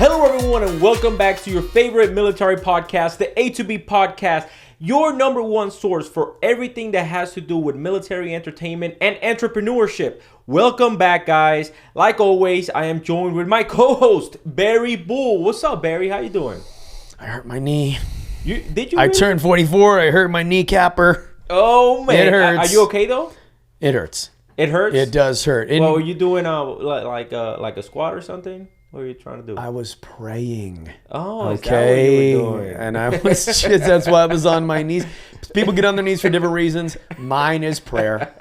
Hello everyone and welcome back to your favorite military podcast, the A2B podcast, your number one source for everything that has to do with military entertainment and entrepreneurship. Welcome back, guys. Like always, I am joined with my co-host, Barry Bull. What's up, Barry? How you doing? I hurt my knee. I turned 44. I hurt my kneecapper. Oh man, it hurts. Are you okay though? It hurts. It hurts. It does hurt. Well, were you doing like a squat or something? What were you trying to do? I was praying. Oh, okay. Is that what you were doing? And I was that's why I was on my knees. People get on their knees for different reasons. Mine is prayer.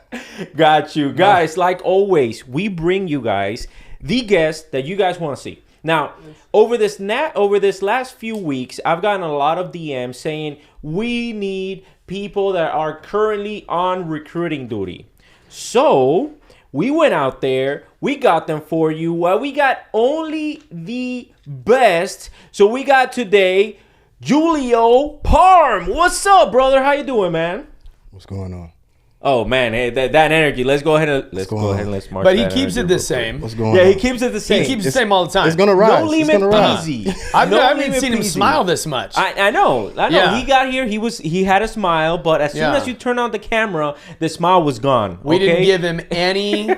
Got you. Guys, like always, we bring you guys the guests that you guys want to see. Now, over this last few weeks, I've gotten a lot of DMs saying we need people that are currently on recruiting duty. So we went out there. We got them for you. We got only the best. So we got today Julio Parm. What's up, brother? How you doing, man? What's going on? Oh man, hey, that energy. Let's go ahead and let's mark. But he keeps it the same. What's going on? Yeah, he keeps it the same. He keeps it the same all the time. It's gonna rise. No limit peasy. I haven't seen him smile this much. I know. Yeah. He got here. He had a smile, but as soon as you turn on the camera, the smile was gone. We didn't give him any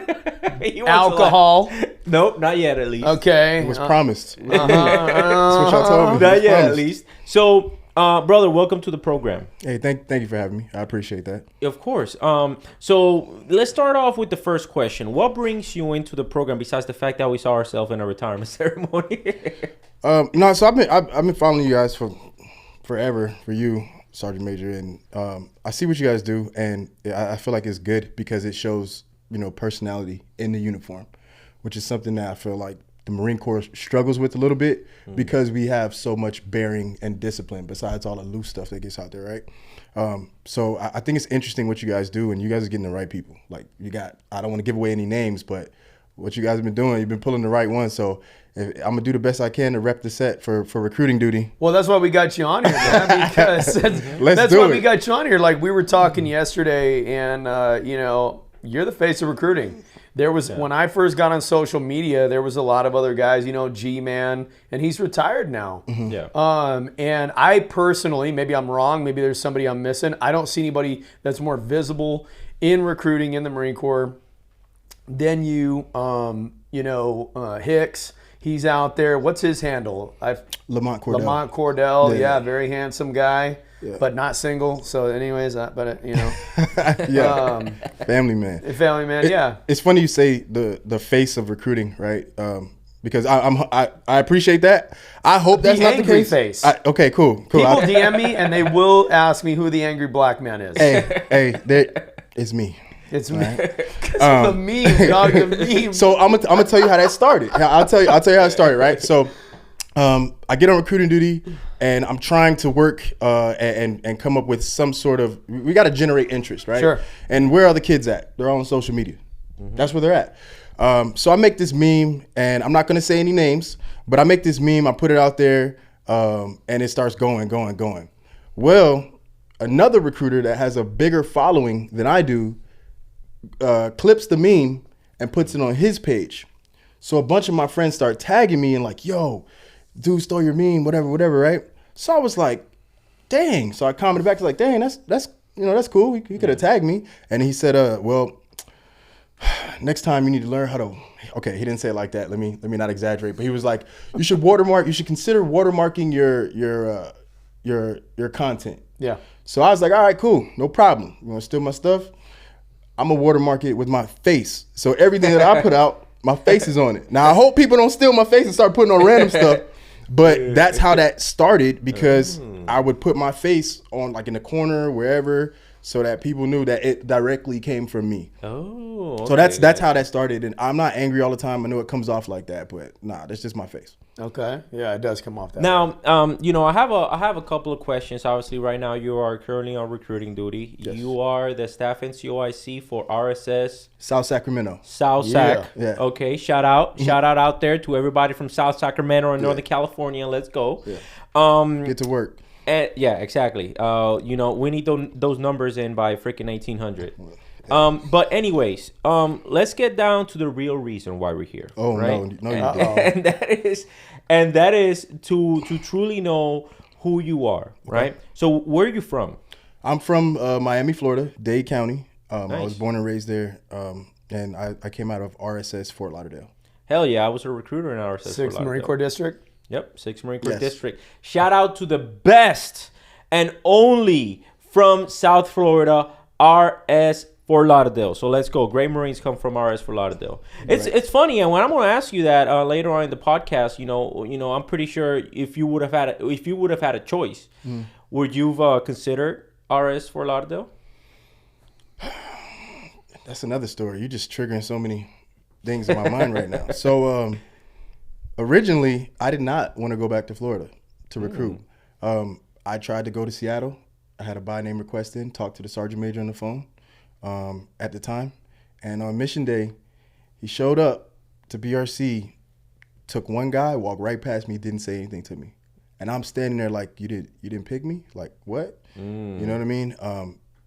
alcohol. Nope, not yet at least. Okay. It was promised. Uh-huh. That's what y'all told me. Not yet at least. So, brother, welcome to the program. Hey, thank you for having me. I appreciate that. Of course. So let's start off with the first question. What brings you into the program besides the fact that we saw ourselves in a retirement ceremony? So I've been following you guys for forever. For you, Sergeant Major, and I see what you guys do, and I feel like it's good because it shows personality in the uniform, which is something that I feel like the Marine Corps struggles with a little bit because we have so much bearing and discipline besides all the loose stuff that gets out there, right? So I think it's interesting what you guys do, and you guys are getting the right people. Like I don't want to give away any names, but what you guys have been doing, you've been pulling the right one. So I'm going to do the best I can to rep the set for recruiting duty. Well, that's why we got you on here, man, because that's why we got you on here. Like we were talking yesterday, and you're the face of recruiting. There was when I first got on social media, there was a lot of other guys, G-Man, and he's retired now. Mm-hmm. Yeah. And I personally, maybe I'm wrong, maybe there's somebody I'm missing. I don't see anybody that's more visible in recruiting in the Marine Corps than you. Hicks, he's out there. What's his handle? Lamont Cordell. Lamont Cordell, Yeah. very handsome guy. Yeah. But not single. So, anyways, Yeah, family man. Family man, yeah. It's funny you say the face of recruiting, right? Because I appreciate that. I hope that's not the case. Face. Okay, cool. People DM me and they will ask me who the angry black man is. Hey, it's me. It's me. Because of the meme, dog. The meme. So I'm gonna tell you how that started. I'll tell you how it started, right? So. I get on recruiting duty, and I'm trying to work and come up with some sort of. We got to generate interest, right? Sure. And where are the kids at? They're all on social media. Mm-hmm. That's where they're at. So I make this meme, and I'm not going to say any names, but I make this meme. I put it out there, and it starts going. Well, another recruiter that has a bigger following than I do clips the meme and puts it on his page. So a bunch of my friends start tagging me and like, yo, dude stole your meme, whatever, right? So I was like, dang. So I commented back to like, dang, that's cool. He could have tagged me. And he said, well, next time you need to learn how to. Okay, he didn't say it like that. Let me not exaggerate. But he was like, you should consider watermarking your content. Yeah. So I was like, all right, cool, no problem. You want to steal my stuff? I'm gonna watermark it with my face. So everything that I put out, my face is on it. Now I hope people don't steal my face and start putting on random stuff. But that's how that started because I would put my face on like in the corner, wherever, so that people knew that it directly came from me. Oh, okay. So that's how that started. And I'm not angry all the time. I know it comes off like that, but nah, that's just my face. Okay. Yeah, it does come off that now, way. I have a couple of questions. Obviously, right now you are currently on recruiting duty. Yes. You are the staff NCOIC for RSS South Sacramento. South Sac. Yeah. Okay. Shout out there to everybody from South Sacramento and Northern California. Let's go. Yeah. Get to work. Yeah, exactly. We need those numbers in by freaking 1800. But anyways, let's get down to the real reason why we're here. Oh, right? no, you don't. And that is to truly know who you are, right? Okay. So where are you from? I'm from Miami, Florida, Dade County. Nice. I was born and raised there, and I came out of RSS Fort Lauderdale. Hell yeah, I was a recruiter in RSS Fort Lauderdale. 6th Marine Corps District? Yep, 6th Marine Corps District. Shout out to the best and only from South Florida, RS Fort Lauderdale. So let's go. Great Marines come from RS Fort Lauderdale. It's funny, and when I'm going to ask you that later on in the podcast, you know, I'm pretty sure if you would have had a choice, would you've considered RS Fort Lauderdale? That's another story. You're just triggering so many things in my mind right now. So originally, I did not want to go back to Florida to recruit. I tried to go to Seattle. I had a by name request in, talked to the sergeant major on the phone at the time. And on mission day, he showed up to BRC, took one guy, walked right past me, didn't say anything to me. And I'm standing there like, you didn't pick me? Like, what? You know what I mean?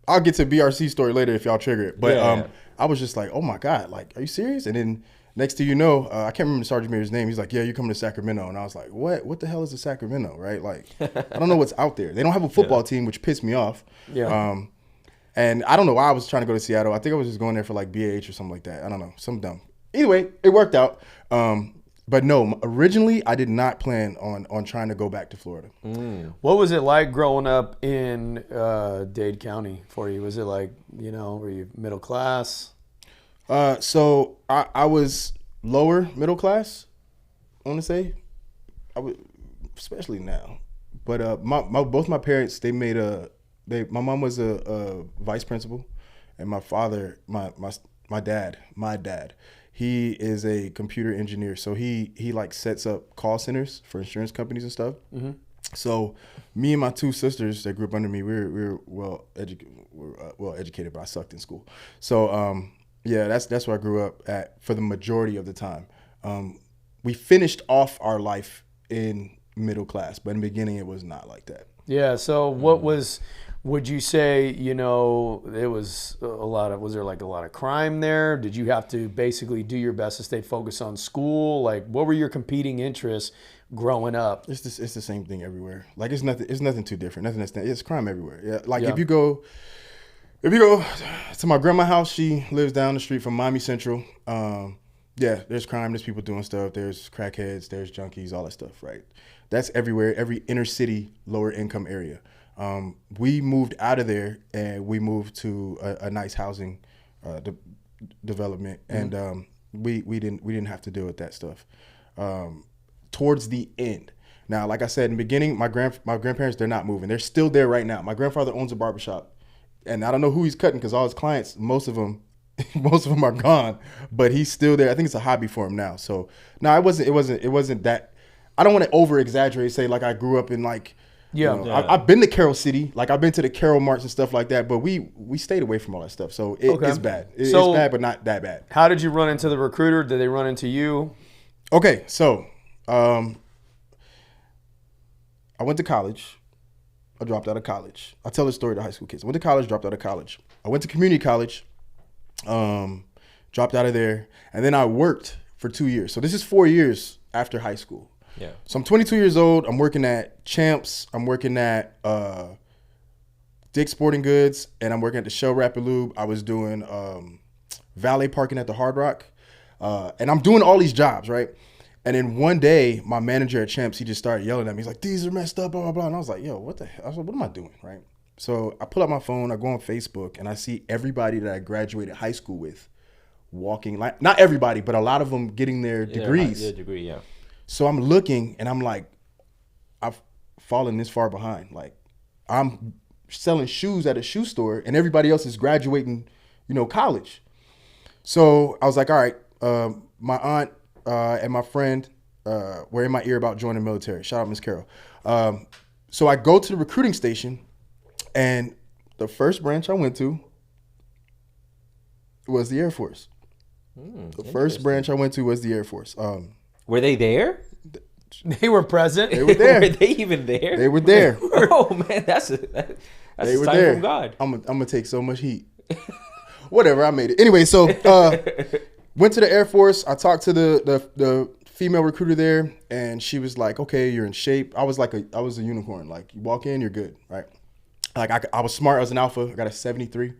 I'll get to BRC story later if y'all trigger it. But I was just like, oh my God, like, are you serious? And then next thing you know, I can't remember the sergeant major's name. He's like, yeah, you're coming to Sacramento. And I was like, what? What the hell is a Sacramento, right? Like, I don't know what's out there. They don't have a football team, which pissed me off. Yeah. And I don't know why I was trying to go to Seattle. I think I was just going there for like BAH or something like that. I don't know, something dumb. Either way, it worked out. But no, originally I did not plan on trying to go back to Florida. What was it like growing up in Dade County for you? Was it like, were you middle class? So I was lower middle class, I want to say. Especially now. But both my parents, they made my mom was a vice principal, and my father, my dad, he is a computer engineer. So he like sets up call centers for insurance companies and stuff. Mm-hmm. So me and my two sisters that grew up under me, we were well educated, but I sucked in school. So yeah, that's where I grew up at for the majority of the time. We finished off our life in middle class, but in the beginning it was not like that. Yeah. So what would you say, it was was there like a lot of crime there? Did you have to basically do your best to stay focused on school? Like, what were your competing interests growing up? It's the same thing everywhere. Like, it's nothing too different. It's crime everywhere. Yeah. Like if you go to my grandma's house, she lives down the street from Miami Central. Yeah, there's crime, there's people doing stuff, there's crackheads, there's junkies, all that stuff, right? That's everywhere, every inner city, lower income area. We moved out of there and we moved to a nice housing development, and we didn't have to deal with that stuff. Towards the end, now, like I said in the beginning, my grandparents, they're not moving. They're still there right now. My grandfather owns a barbershop, and I don't know who he's cutting because all his clients, most of them are gone, but he's still there. I think it's a hobby for him now. So no, it wasn't that. I don't want to over exaggerate, say like I grew up in like, I've been to Carroll City, like I've been to the Carroll Marts and stuff like that, but we stayed away from all that stuff. So it's bad. It's bad, but not that bad. How did you run into the recruiter? Did they run into you? Okay, so I went to college. I dropped out of college. I tell this story to high school kids. I went to college, dropped out of college. I went to community college, dropped out of there, and then I worked for 2 years. So this is 4 years after high school. Yeah. So I'm 22 years old. I'm working at Champs. I'm working at Dick's Sporting Goods, and I'm working at the Shell Rapid Lube. I was doing valet parking at the Hard Rock, and I'm doing all these jobs, right? And then one day, my manager at Champs, he just started yelling at me. He's like, "These are messed up, blah, blah, blah." And I was like, "Yo, what the hell?" I was like, "What am I doing?" Right? So I pull out my phone, I go on Facebook, and I see everybody that I graduated high school with walking, like not everybody, but a lot of them getting their degrees. Yeah, degree, yeah. So I'm looking, and I'm like, I've fallen this far behind. Like, I'm selling shoes at a shoe store, and everybody else is graduating, college. So I was like, all right, my aunt and my friend were in my ear about joining the military. Shout out Miss Carol. So I go to the recruiting station, and the first branch I went to was the Air Force. The first branch I went to was the Air Force. Were they there? They were present. They were there. Were they even there? They were there. Oh man, that's a sign from God. I'm gonna take so much heat. whatever. I made it anyway. So went to the Air Force. I talked to the female recruiter there, and she was like, "Okay, you're in shape." I was a unicorn. Like, you walk in, you're good, right? Like, I was smart. I was an alpha. I got a 73.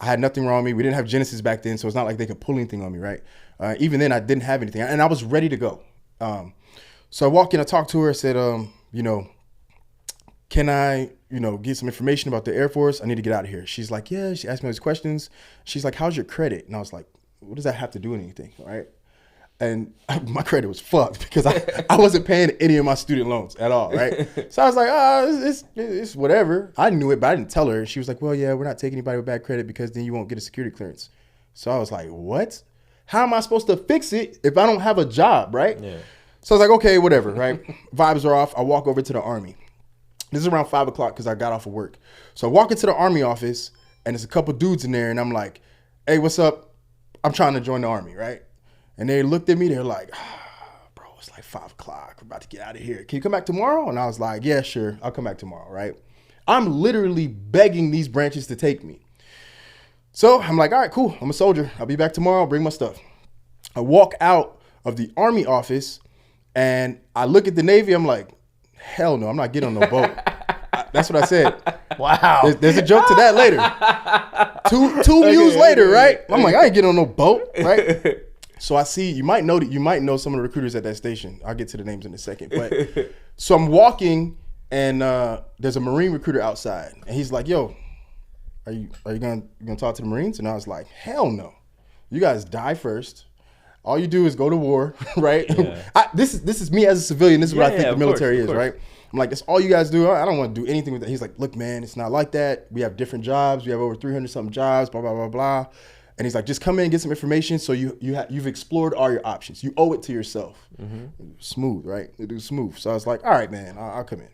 I had nothing wrong with me. We didn't have Genesis back then, so it's not like they could pull anything on me, right? Even then, I didn't have anything, and I was ready to go. So I walk in, I talked to her, I said, can I, get some information about the Air Force? I need to get out of here. She's like, yeah. She asked me those questions. She's like, how's your credit? And I was like, what does that have to do with anything, right? And my credit was fucked because I wasn't paying any of my student loans at all, right? So I was like, it's whatever. I knew it, but I didn't tell her. She was like, well, yeah, we're not taking anybody with bad credit because then you won't get a security clearance. So I was like, what? How am I supposed to fix it if I don't have a job, right? Yeah. So I was like, okay, whatever, right? Vibes are off. I walk over to the Army. This is around 5 o'clock because I got off of work. So I walk into the Army office, and there's a couple dudes in there, and I'm like, hey, what's up? I'm trying to join the Army, right? And they looked at me. They're like, bro, it's like 5 o'clock. We're about to get out of here. Can you come back tomorrow? And I was like, yeah, sure. I'll come back tomorrow, right? I'm literally begging these branches to take me. So I'm like, all right, cool. I'm a soldier. I'll be back tomorrow. I'll bring my stuff. I walk out of the Army office, and I look at the Navy. I'm like, hell no, I'm not getting on no boat. That's what I said. Wow. There's a joke to that later. Two mules later, right? I'm like, I ain't getting on no boat, right? So I see, you might know some of the recruiters at that station. I'll get to the names in a second. But so I'm walking, and there's a Marine recruiter outside, and he's like, yo, are you gonna talk to the Marines? And I was like, hell no. You guys die first. All you do is go to war, right? Yeah. This is me as a civilian. This is what I think the military is, right? I'm like, that's all you guys do. I don't want to do anything with that. He's like, look, man, it's not like that. We have different jobs. We have over 300 something jobs, blah, blah, blah, blah. And he's like, just come in and get some information so you've explored all your options. You owe it to yourself. Mm-hmm. Smooth, right? It was smooth. So I was like, all right, man, I'll come in.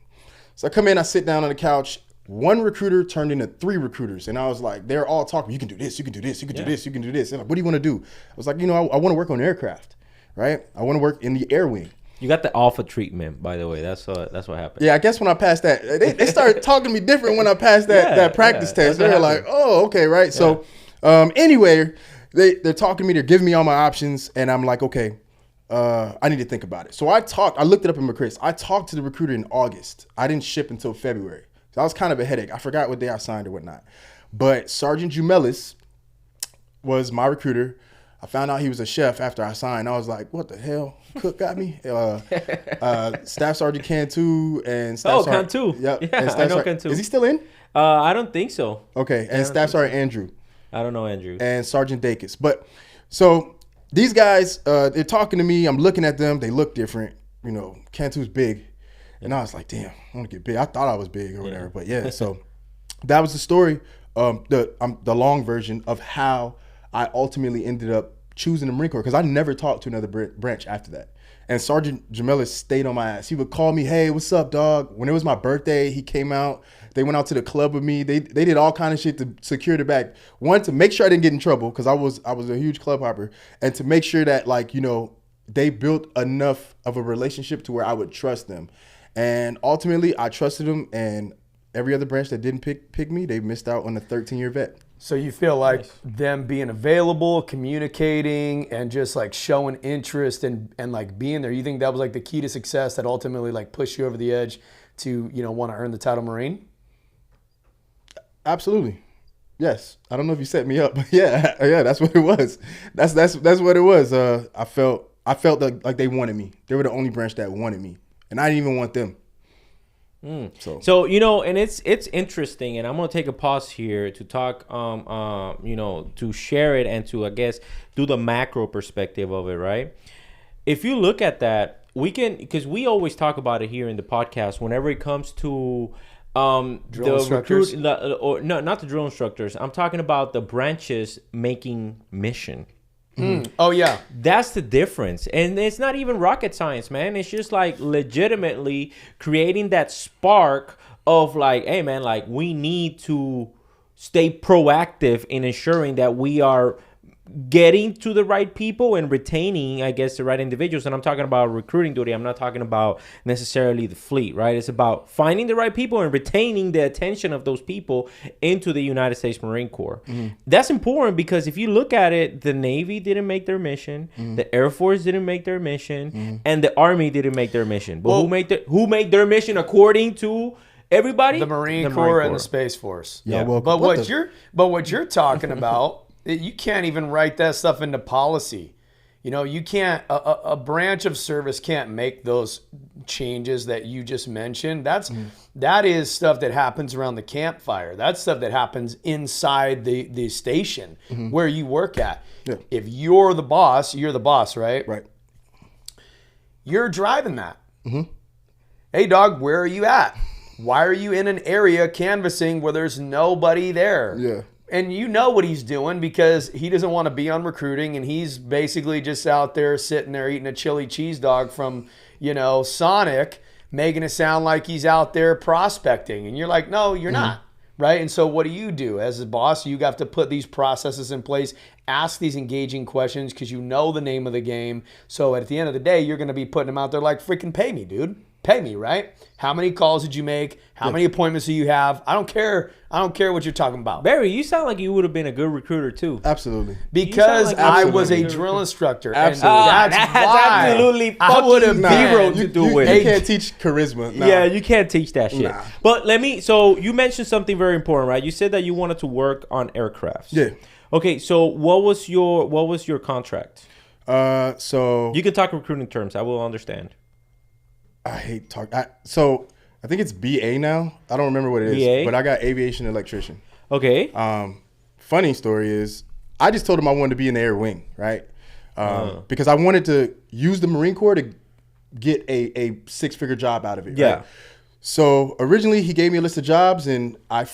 So I come in, I sit down on the couch. One recruiter turned into 3 recruiters. And I was like, they're all talking, you can do this, you can do this, you can do this, you can do this. And like, what do you want to do? I was like, I want to work on aircraft, right? I want to work in the air wing. You got the alpha treatment, by the way. That's what happened. Yeah, I guess when I passed that, they started talking to me different when I passed that practice test. They're like, oh, okay, right? Yeah. So anyway, they're talking to me. They're giving me all my options. And I'm like, okay, I need to think about it. So I looked it up in McChrist. I talked to the recruiter in August. I didn't ship until February. So that was kind of a headache. I forgot what day I signed or whatnot. But Sergeant Jumelis was my recruiter. I found out he was a chef after I signed. I was like, what the hell? Cook got me? Staff Sergeant Cantu and Staff Sergeant. Cantu. Yep. Yeah, I know Cantu. Is he still in? I don't think so. Okay. And Staff Sergeant Andrew. I don't know Andrew. And Sergeant Dacus. But so these guys, they're talking to me. I'm looking at them. They look different. Cantu's big. And I was like, damn, I want to get big. I thought I was big or whatever. But yeah, so that was the story. The long version of how I ultimately ended up choosing the Marine Corps, because I never talked to another branch after that. And Sergeant Jamelis stayed on my ass. He would call me, hey, what's up, dog? When it was my birthday, he came out. They went out to the club with me. They did all kind of shit to secure the bag. One, to make sure I didn't get in trouble, because I was a huge club hopper. And to make sure that, they built enough of a relationship to where I would trust them. And ultimately, I trusted them, and every other branch that didn't pick me, they missed out on a 13-year vet. So you feel like them being available, communicating, and just showing interest and being there, you think that was the key to success that ultimately pushed you over the edge to want to earn the title Marine? Absolutely. Yes. I don't know if you set me up, but yeah, that's what it was. That's what it was. I felt like they wanted me. They were the only branch that wanted me. And I didn't even want them. So and it's interesting, and I'm gonna take a pause here to talk, to share it and to, I guess, do the macro perspective of it, right? If you look at that, we can, because we always talk about it here in the podcast whenever it comes to drill instructors. Not the drill instructors. I'm talking about the branches making mission. Oh yeah, that's the difference. And it's not even rocket science, man. It's just legitimately creating that spark of hey man, we need to stay proactive in ensuring that we are getting to the right people and retaining, I guess, the right individuals. And I'm talking about recruiting duty. I'm not talking about necessarily the fleet, right? It's about finding the right people and retaining the attention of those people into the United States Marine Corps. That's important because if you look at it, the Navy didn't make their mission, the Air Force didn't make their mission, and the Army didn't make their mission. But who made their mission according to everybody? The Marine Corps and the Space Force. Yeah. Well, But what you're talking about, you can't even write that stuff into policy. You know, you can't, a branch of service can't make those changes that you just mentioned. That is stuff that happens around the campfire. That's stuff that happens inside the station where you work at. Yeah. If you're the boss, right? Right. You're driving that. Hey, dog, where are you at? Why are you in an area canvassing where there's nobody there? Yeah. And you know what he's doing because he doesn't want to be on recruiting, and he's basically just out there sitting there eating a chili cheese dog from, Sonic, making it sound like he's out there prospecting. And you're like, no, you're not. Right? And so what do? As a boss, you have to put these processes in place, ask these engaging questions because you know the name of the game. So at the end of the day, you're going to be putting them out there like, freaking pay me, dude. Pay me, right? How many calls did you make? How many appointments do you have? I don't care what you're talking about. Barry, you sound like you would have been a good recruiter too. Absolutely. Because I was a drill instructor. Absolutely. And that's why absolutely I would have zero to do with You it. can't teach charisma. Nah. Yeah, you can't teach that shit. Nah. But so you mentioned something very important, right? You said that you wanted to work on aircrafts. Yeah. Okay, so what was your contract? So You can talk recruiting terms. I will understand. I hate talk. So I think it's BA now. I don't remember what it is, BA? but I got aviation electrician. Okay. Funny story is, I just told him I wanted to be in the air wing, right? Because I wanted to use the Marine Corps to get a six-figure job out of it. Yeah. Right? So originally he gave me a list of jobs, and I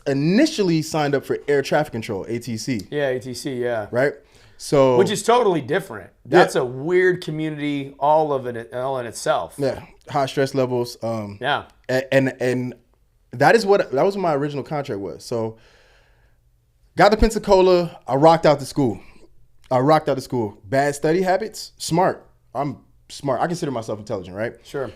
initially signed up for air traffic control, ATC. Yeah, ATC, yeah. Right. So which is totally different. That's a weird community, all in itself. Yeah, high stress levels. Yeah, and that was what my original contract was. So got to Pensacola. I rocked out the school. Bad study habits. Smart. I'm smart. I consider myself intelligent, right? Sure.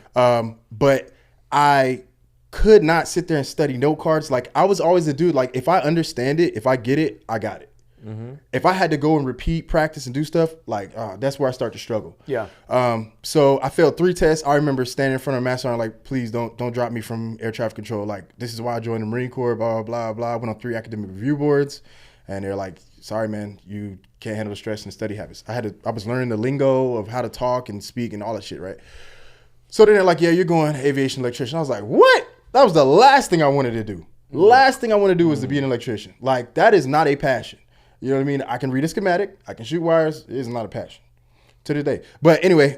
But I could not sit there and study note cards. Like, I was always the dude. Like, if I understand it, if I get it, I got it. If I had to go and repeat, practice, and do stuff, like, that's where I start to struggle. Yeah. So I failed 3 tests. I remember standing in front of a master, like, please don't drop me from air traffic control. Like, this is why I joined the Marine Corps, blah, blah, blah. I went on 3 academic review boards, and they're like, sorry, man, you can't handle the stress and study habits. I was learning the lingo of how to talk and speak and all that shit, right? So then they're like, yeah, you're going aviation electrician. I was like, what? That was the last thing I wanted to do. Last thing I wanted to do was to be an electrician. Like, that is not a passion. You know what I mean? I can read a schematic. I can shoot wires. It is not a passion to this day. But anyway,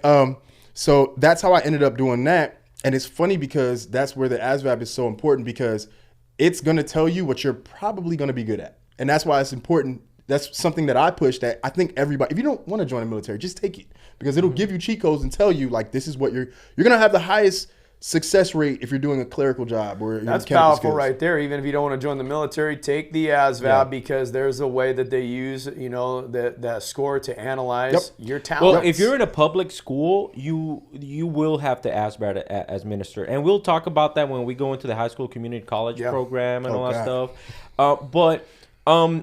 so that's how I ended up doing that. And it's funny because that's where the ASVAB is so important, because it's going to tell you what you're probably going to be good at. And that's why it's important. That's something that I push, that I think everybody, if you don't want to join the military, just take it, because it'll give you cheat codes and tell you, like, this is what you're going to have the highest success rate if you're doing a clerical job or that's powerful right there. Even if you don't want to join the military, take the ASVAB, because there's a way that they use, that score to analyze your talent. Well, if you're in a public school, you will have to ASVAB as administer, and we'll talk about that when we go into the high school community college program and all that stuff. But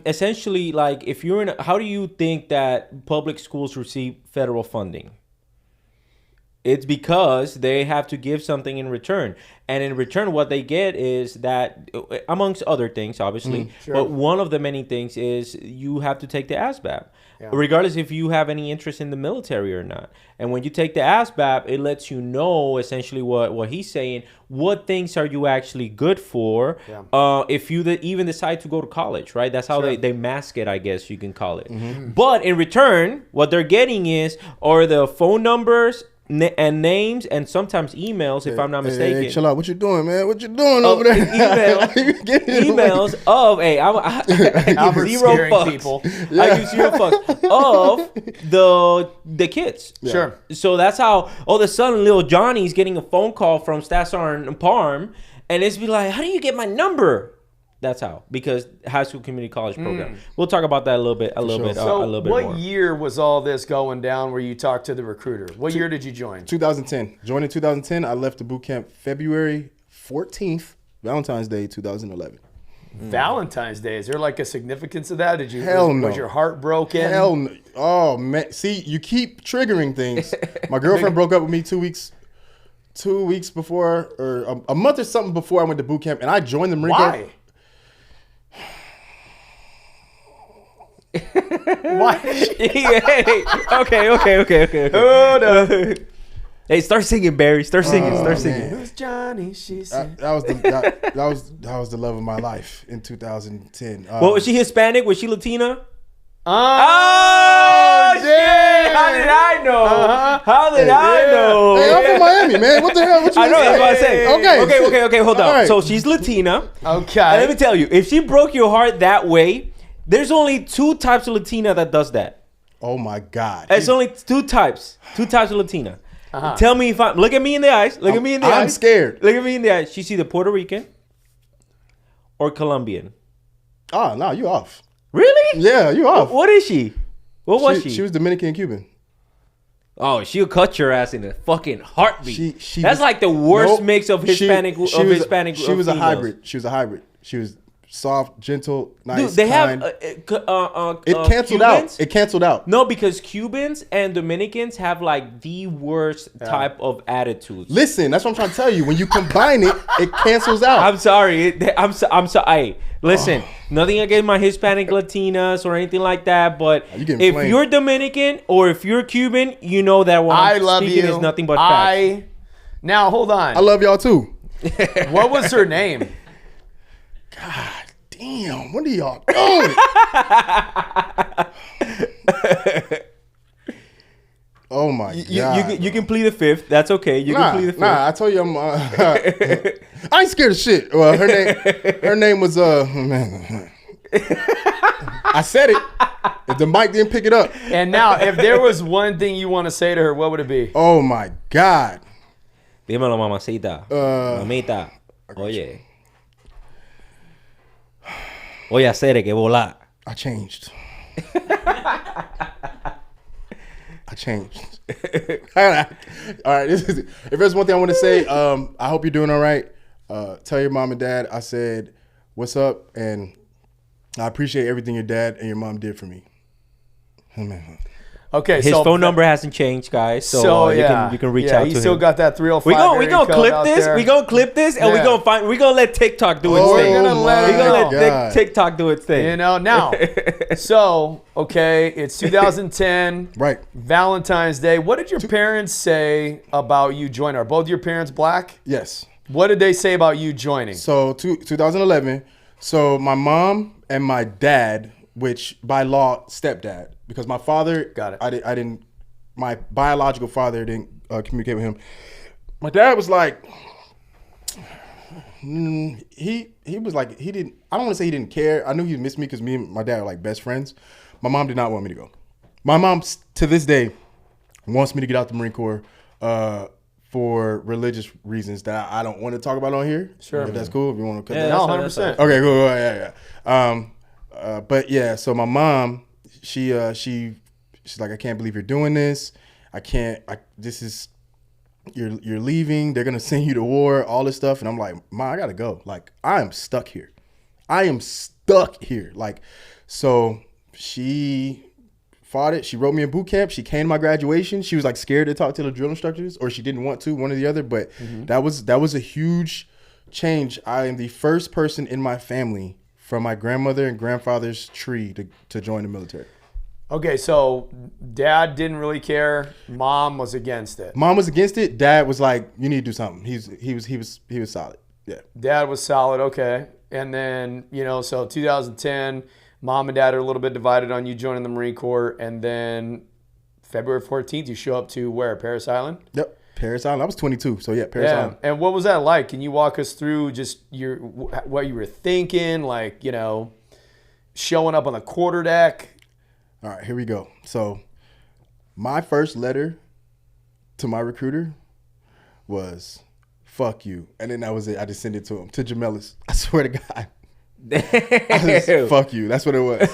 essentially, like, if you're how do you think that public schools receive federal funding? It's because they have to give something in return. And in return, what they get is that, amongst other things, obviously, but one of the many things is you have to take the ASVAB, regardless if you have any interest in the military or not. And when you take the ASVAB, it lets you know, essentially, what he's saying, what things are you actually good for if you even decide to go to college, right? That's how they mask it, I guess you can call it. But in return, what they're getting are the phone numbers and names, and sometimes emails, if I'm not mistaken. Hey, chill out. What you doing, man? What you doing over there? Emails of, I give zero fucks. People. I give zero fucks of the kids. Yeah. Sure. So that's how all of a sudden little Johnny's getting a phone call from Staff Sergeant Parm, and it's be like, how do you get my number? That's how, because high school community college program. We'll talk about that a little bit So more. what year was all this going down where you talked to the recruiter? What year did you join? 2010. Joined in 2010. I left the boot camp February 14th, Valentine's Day, 2011. Valentine's Day. Is there like a significance of that? Did you? Hell no. Was your heart broken? Hell no. Oh man. See, you keep triggering things. My girlfriend broke up with me 2 weeks before, or a month or something before I went to boot camp, and I joined the Marine Corps. Why? Why? Hey, okay. Hold up. Hey, start singing, Barry. Start singing. It was Johnny. She said. That was the love of my life in 2010. Well, was she Hispanic? Was she Latina? Oh, shit! How did I know? How did I know? Hey, I'm from Miami, man. What the hell? What you I know. That's what I said. Okay. Hold on. Right. So she's Latina. Okay. And let me tell you, if she broke your heart that way, there's only 2 types of Latina that does that. Oh my God. It's only 2 types. 2 types of Latina. Tell me if I'm. Look at me in the eyes. I'm scared. Look at me in the eyes. She's either Puerto Rican or Colombian. Oh no, you off. Really? Yeah, you off. What is she? What was she? She was Dominican and Cuban. Oh, she'll cut your ass in a fucking heartbeat. She That's was, like the worst mix of Hispanic. She was females. a hybrid. She was a hybrid. She was soft, gentle, nice. Dude, they kind. have It canceled out. It canceled out. No, because Cubans and Dominicans have like the worst type of attitudes. Listen, that's what I'm trying to tell you. When you combine it, it cancels out. I'm sorry. I'm sorry. Listen, nothing against my Hispanic Latinas or anything like that, but if you're Dominican or if you're Cuban, you know that what I'm speaking is nothing but facts. Now, hold on. I love y'all too. What was her name? God damn, what are y'all doing? Oh my God. You can plead the 5th. That's okay. You can plead the 5th. Nah, I told you I'm I ain't scared of shit. Well, her name was I said it. If the mic didn't pick it up. And now, if there was one thing you want to say to her, what would it be? Oh my God. Dímelo, mamacita. Mamita. Oye. Oye, hacer que volar. I changed. All right. If there's one thing I want to say, I hope you're doing all right. Tell your mom and dad I said what's up, and I appreciate everything your dad and your mom did for me. Okay, his phone number hasn't changed, guys. So, you can reach out to him. He still got that 305. We gonna clip this. We gonna clip this, and we gonna let TikTok do its thing. We're gonna let TikTok do its thing. You know now. So it's 2010. Right. Valentine's Day. What did your parents say about you joining? Are both your parents black? Yes. What did they say about you joining? So 2011. So my mom and my dad, which by law stepdad, because my father, got it. I didn't. My biological father didn't communicate with him. My dad was like, he was like, he didn't. I don't want to say he didn't care. I knew he missed me because me and my dad are like best friends. My mom did not want me to go. My mom to this day wants me to get out the Marine Corps for religious reasons that I don't want to talk about on here. Sure, if that's cool. If you want to cut that. No, 100%. Okay, cool. Yeah. But yeah, so my mom, she's like, I can't believe you're doing this. You're leaving. They're gonna send you to war. All this stuff, and I'm like, Mom, I gotta go. Like, I am stuck here. Like, so she fought it. She wrote me in boot camp. She came to my graduation. She was like scared to talk to the drill instructors, or she didn't want to, one or the other. But that was a huge change. I am the first person in my family from my grandmother and grandfather's tree to join the military. Okay, so dad didn't really care. Mom was against it. Mom was against it. Dad was like, you need to do something. He was solid. Yeah. Dad was solid. Okay. And then, so 2010, mom and dad are a little bit divided on you joining the Marine Corps. And then February 14th, you show up to where? Parris Island? Yep. Parris Island. I was 22. So yeah, Parris Island. And what was that like? Can you walk us through just what you were thinking? Like, showing up on the quarterdeck? All right, here we go. So my first letter to my recruiter was, fuck you. And then that was it. I just sent it to him, to Jamelis. I swear to God. Fuck you. That's what it was.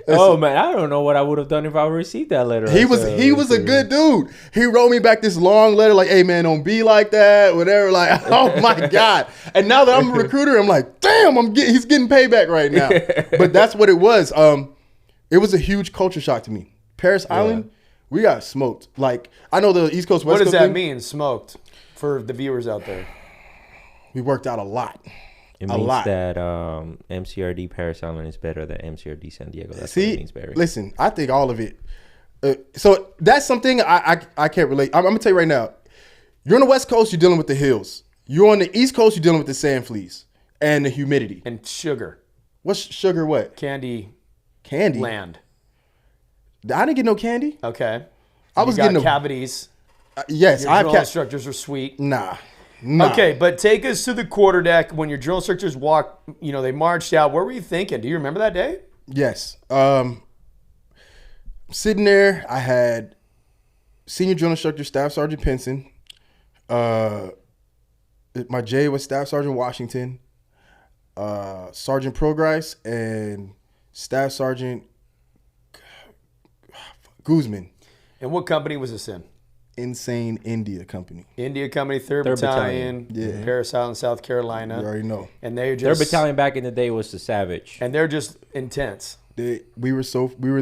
Oh man, I don't know what I would have done if I received that letter. He was a good dude. He wrote me back this long letter like, "Hey man, don't be like that," whatever. Like, oh my god. And now that I'm a recruiter, I'm like, damn, he's getting payback right now. But that's what it was. It was a huge culture shock to me. Paris Island, we got smoked. Like, I know the East Coast, West Coast. What does that mean, smoked, for the viewers out there? We worked out a lot. It means that MCRD Paris Island is better than MCRD San Diego. That's what it means, Barry. Listen, I think all of it. So that's something I can't relate. I'm going to tell you right now. You're on the West Coast, you're dealing with the hills. You're on the East Coast, you're dealing with the sand fleas and the humidity. And sugar. What's sugar what? Candy. Land. I didn't get no candy. Okay. I was getting cavities. Yes. Your drill instructors are sweet. Nah. Okay, but take us to the quarterdeck. When your drill instructors they marched out. What were you thinking? Do you remember that day? Yes. Sitting there, I had senior drill instructor Staff Sergeant Pinson. My J was Staff Sergeant Washington, Sergeant Progrise, and Staff Sergeant Guzman. And what company was this in? Insane India Company. India Company, 3rd Battalion, Paris Island, South Carolina. You already know. And they're just... Their battalion back in the day was the Savage. And they're just intense. We were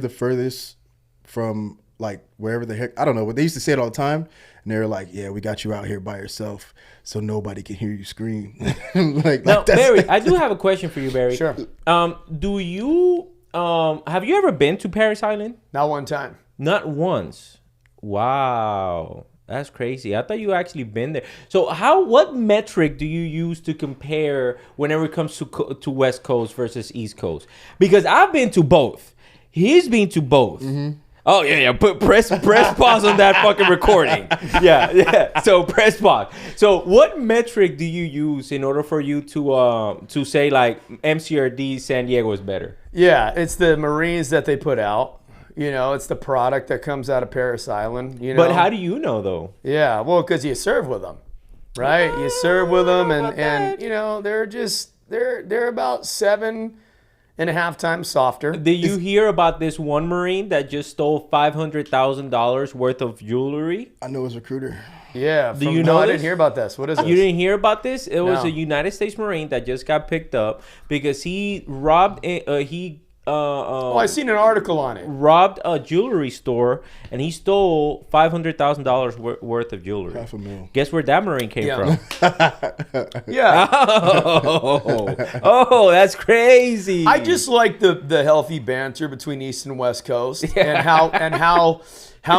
the furthest from, like, wherever the heck... I don't know, but they used to say it all the time. And they were like, yeah, we got you out here by yourself so nobody can hear you scream. Now, Barry, I do have a question for you, Barry. Sure. Do you... have you ever been to Paris Island? Not one time. Not once. Wow, that's crazy. I thought you actually been there. So what metric do you use to compare whenever it comes to West Coast versus East Coast? Because I've been to both. He's been to both. Mm-hmm. Oh yeah. Press pause on that fucking recording. Yeah. So press pause. So what metric do you use in order for you to say like MCRD San Diego is better? Yeah, it's the Marines that they put out. It's the product that comes out of Paris Island. But how do you know though? Yeah, well, because you serve with them, right? You serve with them, and they're about 7.5 times softer. Did you hear about this one Marine that just stole $500,000 worth of jewelry? I know his recruiter. Yeah. Do you know? I didn't hear about this. What is it? You didn't hear about this? It was a United States Marine that just got picked up because he robbed. I seen an article on it. Robbed a jewelry store and he stole $500,000 worth of jewelry. $500,000. Guess where that Marine came from? Yeah. Oh, that's crazy. I just like the healthy banter between East and West Coast and how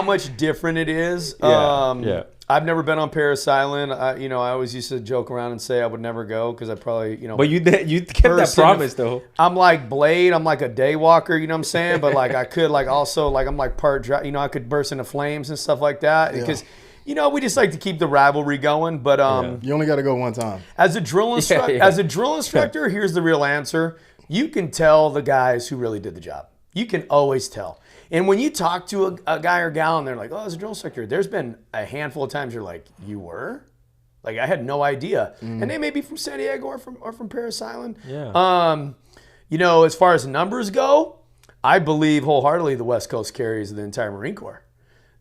much different it is. Yeah. I've never been on Paris Island. I always used to joke around and say I would never go because I probably, But you kept that promise though. I'm like Blade. I'm like a day walker. You know what I'm saying? But like I could like also like I'm like part. I could burst into flames and stuff like that because we just like to keep the rivalry going. But you only got to go one time. As a drill instructor, here's the real answer. You can tell the guys who really did the job. You can always tell. And when you talk to a guy or gal and they're like, oh, it's a drill instructor, there's been a handful of times you're like, you were? Like, I had no idea. And they may be from San Diego or from Paris Island. Yeah. As far as numbers go, I believe wholeheartedly the West Coast carries the entire Marine Corps.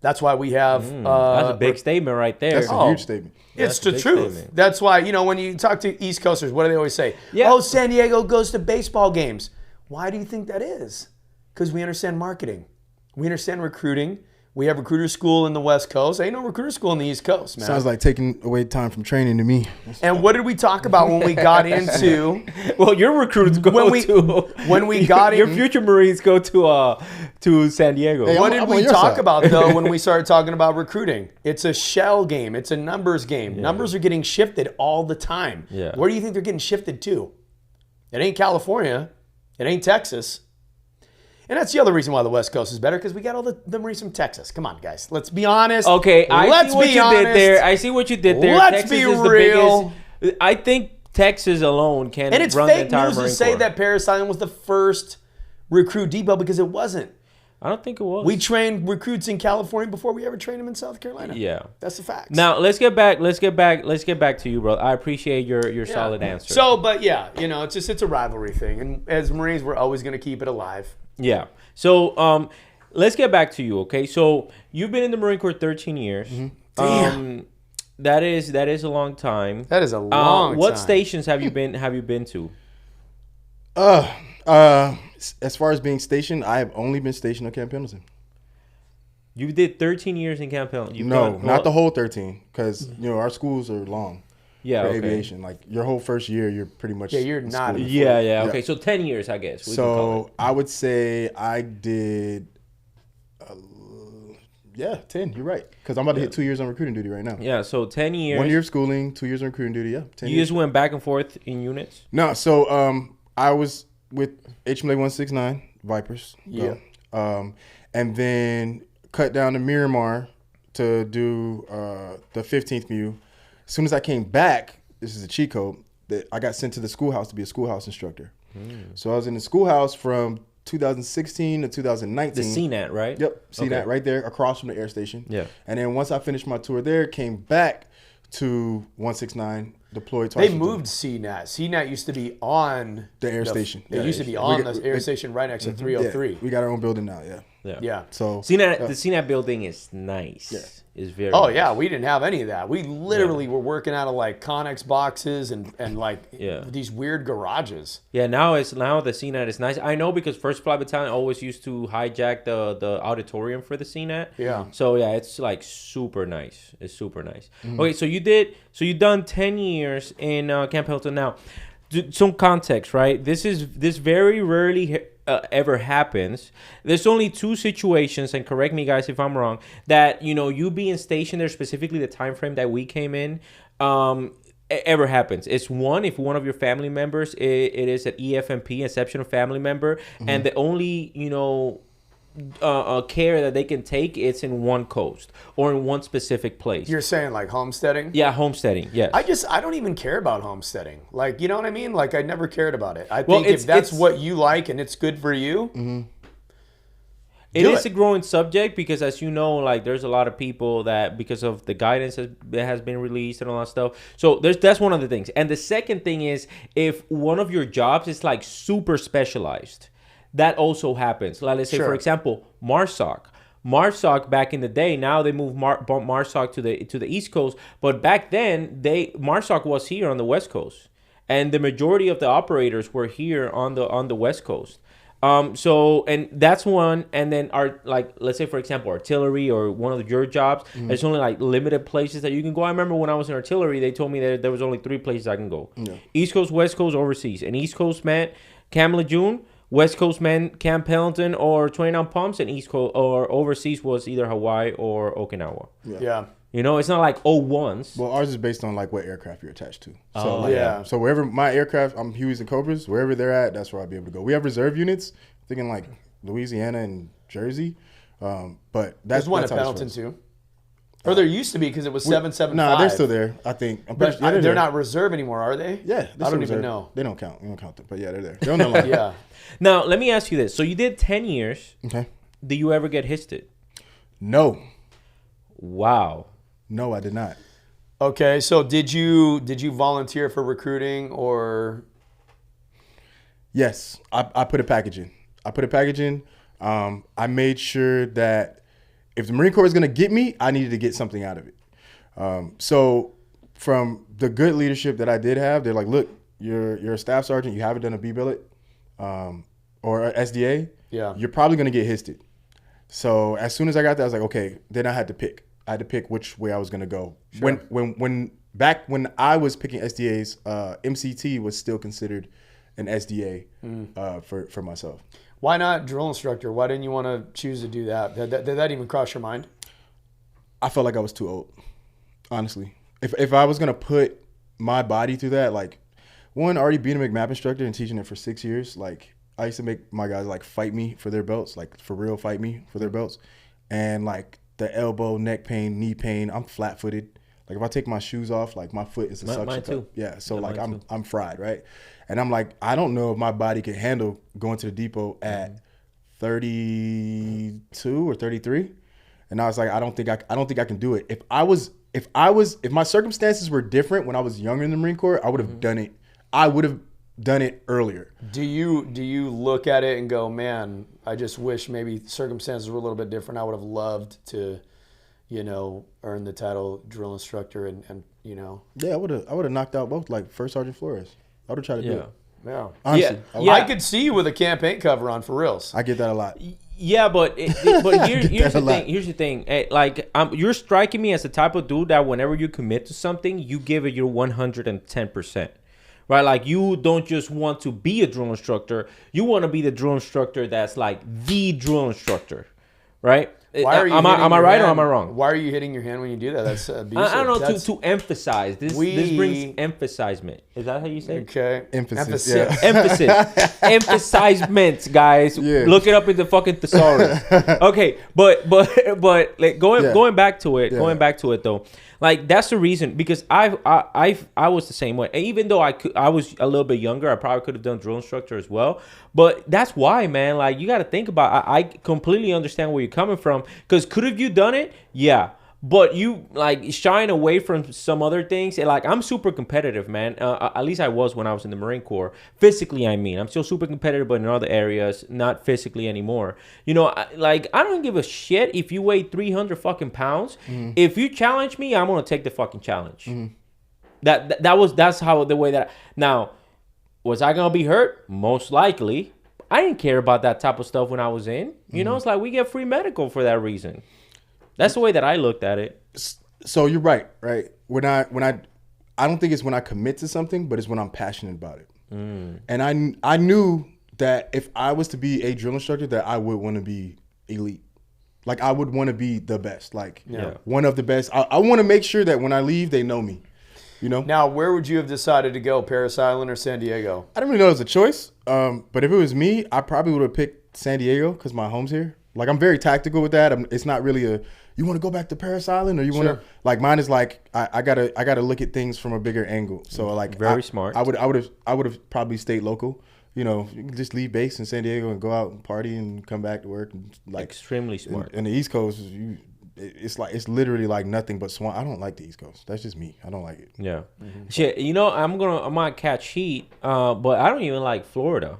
That's why we have... that's a big statement right there. That's a huge statement. It's the truth. Statement. That's why, when you talk to East Coasters, what do they always say? Yeah. Oh, San Diego goes to baseball games. Why do you think that is? Because we understand marketing. We understand recruiting. We have recruiter school in the West Coast. Ain't no recruiter school in the East Coast, man. Sounds like taking away time from training to me. And what did we talk about when we got into? Well, your recruits go your future Marines go to San Diego. Hey, what did we talk about though when we started talking about recruiting? It's a shell game. It's a numbers game. Yeah. Numbers are getting shifted all the time. Yeah. Where do you think they're getting shifted to? It ain't California. It ain't Texas. And that's the other reason why the West Coast is better, because we got all the Marines from Texas. Come on, guys. Let's be honest. Okay, I see what you did there. I see what you did there. Let's be real. The biggest, I think Texas alone can run the entire Marine Corps. And it's fake news to say that Paris Island was the first recruit depot, because it wasn't. I don't think it was. We trained recruits in California before we ever trained them in South Carolina. Yeah, that's the fact. Now let's get back to you, bro. I appreciate your solid answer. So, but yeah, it's a rivalry thing, and as Marines, we're always going to keep it alive. Yeah. So let's get back to you, okay? So you've been in the Marine Corps 13 years. Mm-hmm. Damn. That is a long time. That is a long time. What stations have you been to? As far as being stationed, I have only been stationed on Camp Pendleton. You did 13 years in Camp Pendleton. Not the whole 13, because our schools are long. Yeah, for okay. Aviation, like your whole first year, you're pretty much you're not. Yeah. Okay, so 10 years, I guess. So I would say I did. 10. You're right, because I'm about to hit 2 years on recruiting duty right now. Yeah, so 10 years. 1 year of schooling, 2 years on recruiting duty. Yeah, 10 you years. just went back and forth in units? No, so I was with HMLA 169 Vipers. Yeah. And then cut down to Miramar to do the 15th MU. As soon as I came back, this is a cheat code, that I got sent to the schoolhouse to be a schoolhouse instructor. So I was in the schoolhouse from 2016 to 2019. The CNAT, right? Yep, CNAT right there across from the air station. Yeah. And then once I finished my tour there, came back to 169, deployed to They moved CNAT. CNAT used to be on the air station. It used to be on the air station right next to 303. Yeah, we got our own building now, Yeah. So CNAT, the CNAT building is nice. Yeah. Is very nice. nice. We didn't have any of that. We literally were working out of like Connex boxes and these weird garages. Yeah, now the CNAT is nice. I know because 1st Flight Battalion always used to hijack the auditorium for the CNAT. Yeah. So yeah, it's like super nice. It's super nice. Okay, so you've done 10 years in Camp Pendleton. Now, some context, right? This very rarely ever happens. There's only 2 situations, and correct me guys if I'm wrong, that you being stationed there, specifically the time frame that we came in, ever happens. It's one, if one of your family members it is an EFMP, exceptional family member, and the only care that they can take, it's in one coast or in one specific place. You're saying like homesteading? Yeah, homesteading. Yes. I don't even care about homesteading. Like, you know what I mean? Like, I never cared about it. I think if that's what you like and it's good for you, it is a growing subject because, as you know, like there's a lot of people that, because of the guidance that has been released and all that stuff. So that's one of the things. And the second thing is, if one of your jobs is like super specialized, that also happens. Like, let's say, for example, MARSOC. MARSOC back in the day, now they moved MARSOC to the East Coast, but back then MARSOC was here on the West Coast, and the majority of the operators were here on the West Coast. So, and that's one. And then let's say, for example, artillery or one of your jobs, there's only like limited places that you can go. I remember when I was in artillery, they told me that there was only 3 places I can go. Yeah. East Coast, West Coast, overseas. And East Coast meant Camp Lejeune, West Coast meant Camp Pendleton or 29 Pumps, and East Coast or overseas was either Hawaii or Okinawa. Yeah. It's not like once. Well, ours is based on like what aircraft you're attached to. So So wherever my aircraft, I'm Hueys and Cobras, wherever they're at, that's where I'll be able to go. We have reserve units, thinking like Louisiana and Jersey, but there's one at Pendleton too. Or there used to be, because it was 775. No, they're still there, I think. But they're not reserve anymore, are they? Yeah. I don't even know. They don't count. We don't count them. But yeah, they're there. They're on the line. Yeah. Now, let me ask you this. So you did 10 years. Okay. Did you ever get histed? No. Wow. No, I did not. Okay, so did you volunteer for recruiting or? Yes, I put a package in. I made sure that if the Marine Corps is going to get me, I needed to get something out of it. So from the good leadership that I did have, they're like, look, you're a staff sergeant. You haven't done a B-billet or a SDA. Yeah. You're probably going to get histed. So as soon as I got that, I was like, okay, then I had to pick. I had to pick which way I was going to go. Sure. When I was picking SDAs, MCT was still considered an SDA for myself. Why not drill instructor? Why didn't you want to choose to do that? Did that even cross your mind? I felt like I was too old, honestly. If I was going to put my body through that, like, one, already being a McMap instructor and teaching it for 6 years, like, I used to make my guys, like, fight me for their belts, like, for real fight me for their belts. And, like, the elbow, neck pain, knee pain, I'm flat-footed. Like, if I take my shoes off, like, my foot is a suction cup. Too. Yeah, so, like, I'm fried, right? And I'm like, I don't know if my body can handle going to the depot at 32 or 33, and I was like, I don't think I can do it. If my circumstances were different when I was younger in the Marine Corps, I would have done it. I would have done it earlier. Do you look at it and go, man, I just wish maybe circumstances were a little bit different. I would have loved to, earn the title drill instructor and. Yeah, I would have knocked out both, like First Sergeant Flores. I would have tried to do it. Yeah. Honestly, I could see you with a campaign cover on for reals. I get that a lot. Yeah, but here's the thing. Here's the thing. You're striking me as the type of dude that whenever you commit to something, you give it your 110%. Right? Like, you don't just want to be a drill instructor. You want to be the drill instructor that's like the drill instructor. Right? Am I right or am I wrong? Why are you hitting your hand when you do that? That's abusive. I don't know, to emphasize. This brings emphasizement. Is that how you say it? Okay. Emphasis. Yeah. Emphasis. Emphasizement, guys. Yeah. Look it up in the fucking thesaurus. Okay, but like going back to it, though. Like, that's the reason, because I was the same way. And even though I was a little bit younger, I probably could have done drill instructor as well. But that's why, man, like, you got to think about, I completely understand where you're coming from. Because could have you done it? Yeah. But you, like, shying away from some other things. And, like, I'm super competitive, man. At least I was when I was in the Marine Corps. Physically, I mean. I'm still super competitive, but in other areas, not physically anymore. I don't give a shit if you weigh 300 fucking pounds. Mm-hmm. If you challenge me, I'm going to take the fucking challenge. Mm-hmm. That's how the way that... Now, was I going to be hurt? Most likely. I didn't care about that type of stuff when I was in. It's like we get free medical for that reason. That's the way that I looked at it. So you're right? When I don't think it's when I commit to something, but it's when I'm passionate about it. And I knew that if I was to be a drill instructor, that I would want to be elite. Like, I would want to be the best, one of the best. I want to make sure that when I leave, they know me. Now, where would you have decided to go, Parris Island or San Diego? I didn't really know it was a choice. But if it was me, I probably would have picked San Diego because my home's here. Like, I'm very tactical with that. It's not really you want to go back to Parris Island, or you want to, like, mine is like, I gotta look at things from a bigger angle. So, like, very smart. I would have probably stayed local. You can just leave base in San Diego and go out and party and come back to work. And, like, extremely smart. And the East Coast, it's literally like nothing but swamp. I don't like the East Coast. That's just me. I don't like it. Yeah. Mm-hmm. Shit. I might catch heat, but I don't even like Florida.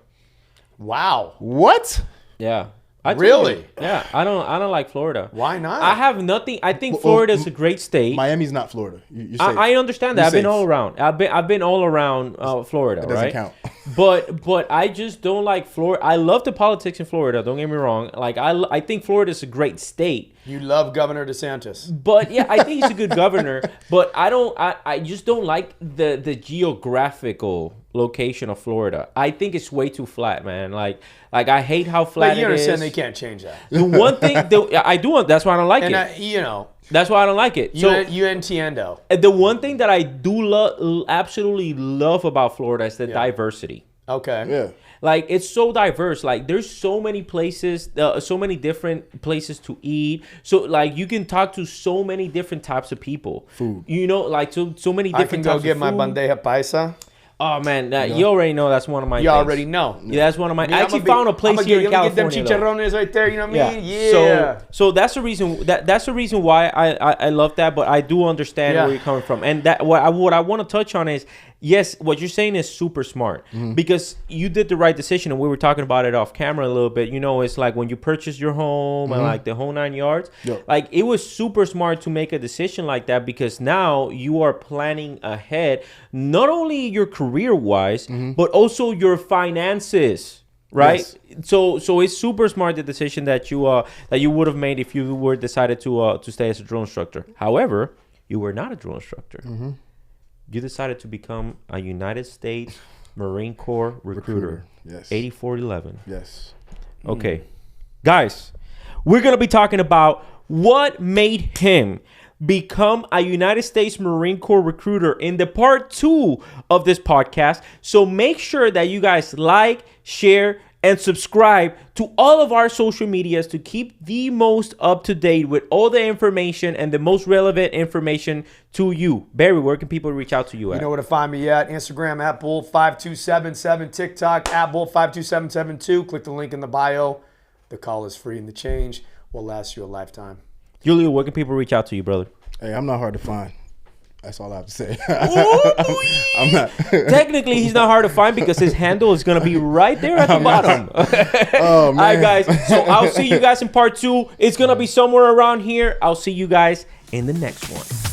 Wow. What? Yeah. Really? Yeah, I don't like Florida. Why not? I have nothing. I think Florida is a great state. Miami's not Florida. You're safe. I understand that. I've been all around. I've been all around Florida. It doesn't count. But I just don't like Florida. I love the politics in Florida. Don't get me wrong. Like, I think Florida is a great state. You love Governor DeSantis. But yeah, I think he's a good governor. But I just don't like the geographical location of Florida. I think it's way too flat, man. Like I hate how flat it is. But you understand they can't change that. The one thing I do, that's why I don't like it. That's why I don't like it. So you entiendo. The one thing that I do absolutely love about Florida is the diversity. Okay. Yeah. Like, it's so diverse. Like, there's so many places, so many different places to eat. So, like, you can talk to so many different types of people. Food. Like, so many different types of food. I can go get my bandeja paisa. Oh, man, you already know that's one of my things. You already know. Yeah, that's one of my... I actually found a place here in California, get them chicharrones right there, you know what I mean? Yeah. So that's the reason... That's the reason why I love that, but I do understand where you're coming from. And that what I want to touch on is, yes, what you're saying is super smart. Mm-hmm. Because you did the right decision, and we were talking about it off camera a little bit. It's like when you purchase your home and, like, the whole 9 yards. Yep. Like, it was super smart to make a decision like that, because now you are planning ahead, not only your career-wise, but also your finances, right? Yes. So it's super smart, the decision that you would have made if you were decided to stay as a drill instructor. However, you were not a drill instructor. Mm-hmm. You decided to become a United States Marine Corps recruiter. Yes. 8411. Yes. Okay. Guys, we're going to be talking about what made him become a United States Marine Corps recruiter in the part 2 of this podcast. So make sure that you guys like, share, and subscribe to all of our social medias to keep the most up to date with all the information and the most relevant information to you. Barry, where can people reach out to you at? You know where to find me at. Instagram at Bull5277, TikTok at Bull52772. Click the link in the bio. The call is free, and the change will last you a lifetime. Julio, where can people reach out to you, brother? Hey, I'm not hard to find. That's all I have to say. I'm not. Technically, he's not hard to find because his handle is going to be right there at the bottom. Oh, man. All right, guys. So I'll see you guys in part 2. It's going to be somewhere around here. I'll see you guys in the next one.